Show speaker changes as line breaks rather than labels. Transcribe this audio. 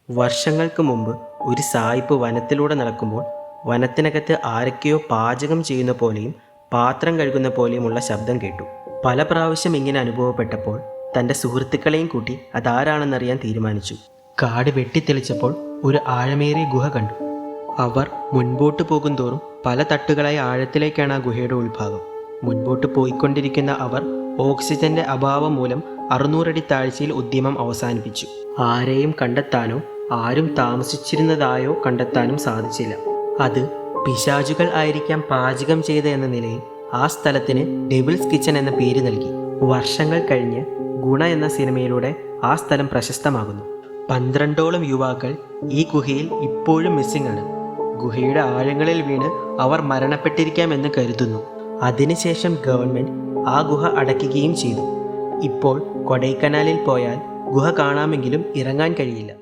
വർഷങ്ങൾക്ക് മുമ്പ് ഒരു സായിപ്പ് വനത്തിലൂടെ നടക്കുമ്പോൾ വനത്തിനകത്ത് ആരൊക്കെയോ പാചകം ചെയ്യുന്ന പോലെയും പാത്രം കഴുകുന്ന പോലെയുമുള്ള ശബ്ദം കേട്ടു. പല പ്രാവശ്യം ഇങ്ങനെ അനുഭവപ്പെട്ടപ്പോൾ തൻ്റെ സുഹൃത്തുക്കളെയും കൂട്ടി അതാരാണെന്നറിയാൻ തീരുമാനിച്ചു. കാട് വെട്ടിത്തെളിച്ചപ്പോൾ ഒരു ആഴമേറിയ ഗുഹ കണ്ടു. അവർ മുൻപോട്ട് പോകുന്തോറും പല തട്ടുകളായി ആഴത്തിലേക്കാണ് ആ ഗുഹയുടെ ഉൾഭാഗം. മുൻപോട്ട് പോയിക്കൊണ്ടിരിക്കുന്ന അവർ ഓക്സിജന്റെ അഭാവം മൂലം 600 അടി താഴ്ചയിൽ ഉദ്യമം അവസാനിപ്പിച്ചു. ആരെയും കണ്ടെത്താനോ ആരും താമസിച്ചിരുന്നതായോ കണ്ടെത്താനും സാധിച്ചില്ല. അത് പിശാചുകൾ ആയിരിക്കാം പാചകം ചെയ്ത എന്ന നിലയിൽ ആ സ്ഥലത്തിന് ഡെവിൾസ് കിച്ചൺ എന്ന പേര് നൽകി. വർഷങ്ങൾ കഴിഞ്ഞ് ഗുണ എന്ന സിനിമയിലൂടെ ആ സ്ഥലം പ്രശസ്തമാകുന്നു. 12ഓളം യുവാക്കൾ ഈ ഗുഹയിൽ ഇപ്പോഴും മിസ്സിംഗ് ആണ്. ഗുഹയുടെ ആഴങ്ങളിൽ വീണ് അവർ മരണപ്പെട്ടിരിക്കാമെന്ന് കരുതുന്നു. അതിനുശേഷം ഗവൺമെൻറ് ആ ഗുഹ അടയ്ക്കുകയും ചെയ്തു. ഇപ്പോൾ കൊടൈക്കനാലിൽ പോയാൽ ഗുഹ കാണാമെങ്കിലും ഇറങ്ങാൻ കഴിയില്ല.